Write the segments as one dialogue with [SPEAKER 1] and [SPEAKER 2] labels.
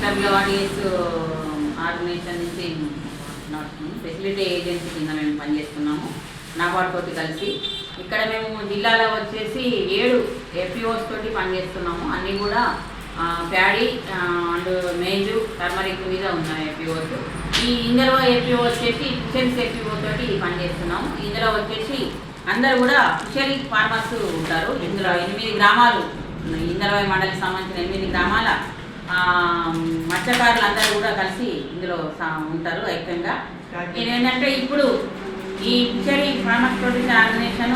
[SPEAKER 1] WRDS organisation నుంచి facility agency కింద మేము పనిచేస్తున్నాము నాబార్డ్ తోటి కలిసి. ఇక్కడ మేము జిల్లాలో వచ్చేసి 7 FPOs తోటి పనిచేస్తున్నాము. అన్నీ కూడా ప్యాడీ అండ్ మేజు టర్మరిక్ మీద ఉన్నాయి FPOs. ఇందులో FPO వచ్చేసి ఫిషరీస్ FPO తోటి పనిచేస్తున్నాము. ఇందులో వచ్చేసి అందరూ కూడా ఫిషరీ ఫార్మర్స్ ఉంటారు. ఇందులో 8 గ్రామాలు, ఇందలవాయి మండలికి సంబంధించిన 8 గ్రామాల మత్స్యకారులు అందరూ కూడా కలిసి ఇందులో ఉంటారు ఐక్యంగా. ఇదేంటంటే ఇప్పుడు ఈ ఫిషరీ ఫార్మర్స్ ప్రొడ్యూసర్ ఆర్గనైజేషన్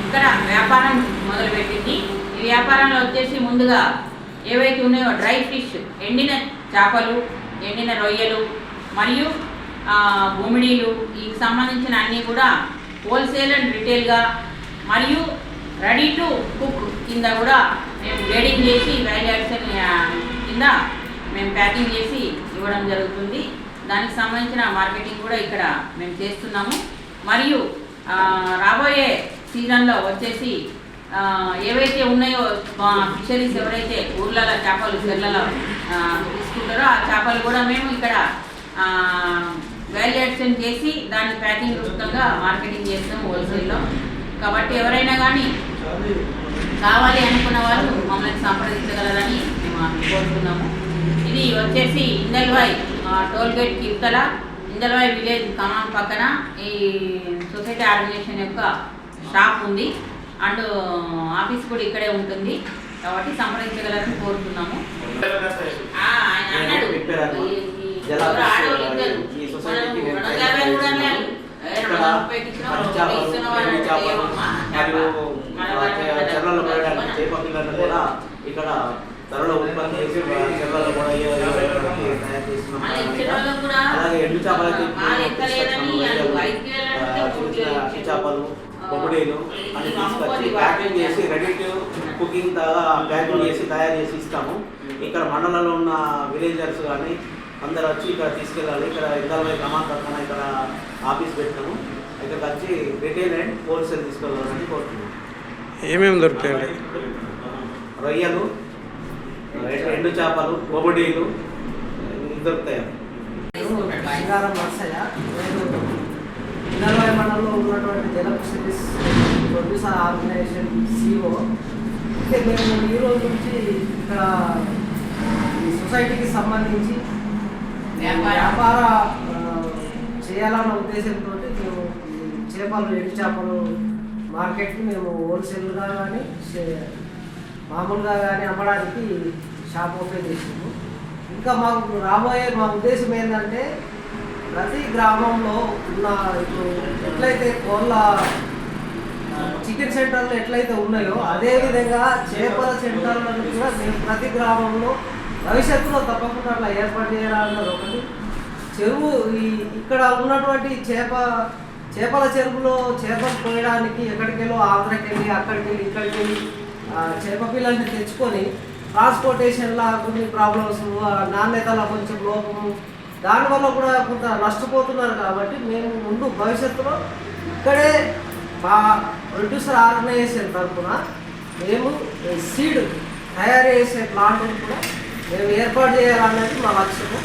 [SPEAKER 1] ఇక్కడ వ్యాపారం మొదలుపెట్టింది. ఈ వ్యాపారంలో వచ్చేసి ముందుగా ఏవైతే ఉన్నాయో డ్రై ఫిష్, ఎండిన చేపలు, ఎండిన రొయ్యలు మరియు బొమ్మిడీలు, ఈ సంబంధించిన అన్నీ కూడా హోల్సేల్ అండ్ రిటైల్గా మరియు రెడీ టు కుక్ కింద కూడా మేము గ్రేడింగ్ చేసి వాల్యుయేషన్ కింద మేము ప్యాకింగ్ చేసి ఇవ్వడం జరుగుతుంది. దానికి సంబంధించిన మార్కెటింగ్ కూడా ఇక్కడ మేము చేస్తున్నాము. మరియు రాబోయే సీజన్లో వచ్చేసి ఏవైతే ఉన్నాయో ఫిషరీస్ ఎవరైతే ఊర్లలో చేపలు చెర్లలో తీసుకుంటారో ఆ చేపలు కూడా మేము ఇక్కడ వాల్యుయేషన్ చేసి దాన్ని ప్యాకింగ్ రూపంగా మార్కెటింగ్ చేస్తాము హోల్సేల్లో. కాబట్టి ఎవరైనా కానీ కావాలి అనుకున్న వాళ్ళు మమ్మల్ని సంప్రదించగలరని మేము కోరుతున్నాము. ఇది వచ్చేసి ఇందల్వాయి టోల్గేట్ కిప్తల ఇందల్వాయి విలేజ్ ఖమ్మం పక్కన ఈ సొసైటీ ఆర్గనైజేషన్ యొక్క షాప్ ఉంది అండ్ ఆఫీస్ కూడా ఇక్కడే ఉంటుంది. కాబట్టి సంప్రదించగలరని కోరుతున్నాము.
[SPEAKER 2] ఇక్కడ ధరలో ఉత్పత్తి చేసి చెర్లలో కూడా తయారు చేస్తున్నాం. అలాగే ఎండు చేపలకి చేపలు, బొమ్మడీలు అన్ని తీసుకొచ్చి ప్యాకింగ్ చేసి రెడీ టు కుకింగ్ ప్యాకింగ్ చేసి తయారు చేసి ఇస్తాము. ఇక్కడ మండలంలో ఉన్న విలేజర్స్ కానీ అందరు వచ్చి ఇక్కడ తీసుకెళ్ళాలి. ఇక్కడ ఇందల్వాయి గ్రామం పక్కన ఇక్కడ ఆఫీస్ పెట్టాము. ఇక్కడికి వచ్చి రిటైల్ అండ్ హోల్సేల్ తీసుకెళ్ళాలని కోరుతున్నాము.
[SPEAKER 3] ఏమేమి దొరుకుతాయండి?
[SPEAKER 2] రొయ్యలు, ఎండు చేపలు, బొమ్మడీలు దొరుకుతాయి.
[SPEAKER 4] బంగారం నర్సయ్య, నేను ఇందల్వాయి మండలంలో ఉన్నటువంటి జల ఫిషరీస్ ప్రొడ్యూసర్ ఆర్గనైజేషన్ CEO. మేము ఈ రోజు నుంచి ఇక్కడ ఈ సొసైటీకి సంబంధించి వ్యాపార చేయాలన్న ఉద్దేశంతో మేము చేపలు, ఎండు చేపలు మార్కెట్కి మేము హోల్సేల్గా కానీ మామూలుగా కానీ అమ్మడానికి షాప్ ఓపెన్ చేసాము. ఇంకా మాకు రాబోయే మా ఉద్దేశం ఏంటంటే ప్రతి గ్రామంలో ఉన్న ఇప్పుడు ఎట్లయితే కోళ్ళ చికెన్ సెంటర్లు ఎట్లయితే ఉన్నాయో అదేవిధంగా చేపల సెంటర్లను కూడా మేము ప్రతి గ్రామంలో భవిష్యత్తులో తప్పకుండా అట్లా ఏర్పాటు చేయాలన్నది ఒకటి. చెరువు ఇక్కడ ఉన్నటువంటి చేపల చెరువులో చేపలు పోయడానికి ఎక్కడికెళ్ళో ఆంధ్రకి వెళ్ళి అక్కడికి వెళ్ళి ఇక్కడికి వెళ్ళి చేప పిల్లల్ని తెచ్చుకొని ట్రాన్స్పోర్టేషన్లో కొన్ని ప్రాబ్లమ్స్, నాణ్యతలో కొంచెం లోపము, దానివల్ల కూడా కొంత నష్టపోతున్నారు. కాబట్టి మేము ముందు భవిష్యత్తులో ఇక్కడే మా ప్రొడ్యూసర్ ఆర్గనైజేషన్ తరఫున మేము సీడ్ తయారు చేసే ప్లాంట్ను కూడా మేము ఏర్పాటు చేయాలన్నది మా లక్ష్యము.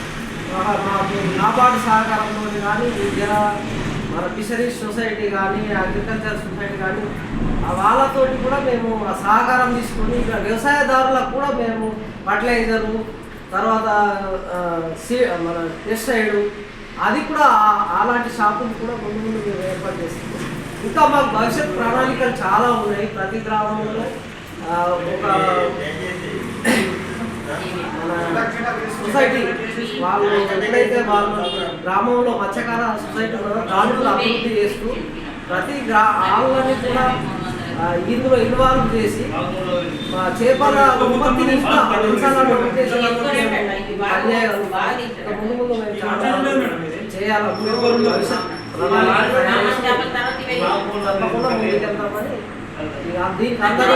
[SPEAKER 4] మాకు నాబార్డు సహకారంలో కానీ మన ఫిషరీస్ సొసైటీ కానీ అగ్రికల్చర్ సొసైటీ కానీ వాళ్ళతోటి కూడా మేము సహకారం తీసుకొని ఇక్కడ వ్యవసాయదారులకు కూడా మేము ఫర్టిలైజరు, తర్వాత మన పెస్టిసైడ్ అది కూడా అలాంటి షాపులు కూడా ముందు మేము ఏర్పాటు చేస్తున్నాం. ఇంకా మాకు భవిష్యత్ ప్రణాళికలు చాలా ఉన్నాయి. ప్రతి గ్రామంలో ఒక సొసైటీ వాళ్ళు ఎప్పుడైతే వాళ్ళ గ్రామంలో మత్స్యకార సొసైటీ దాడులు అభివృద్ధి చేస్తూ ప్రతి ఆళ్ళని కూడా ఇందులో ఇన్వాల్వ్ చేసి చేపల ఉత్పత్తిని ముందు మేము చాలా చేయాలని తప్పకుండా ముందుకెళ్తామని దీనికి అందరూ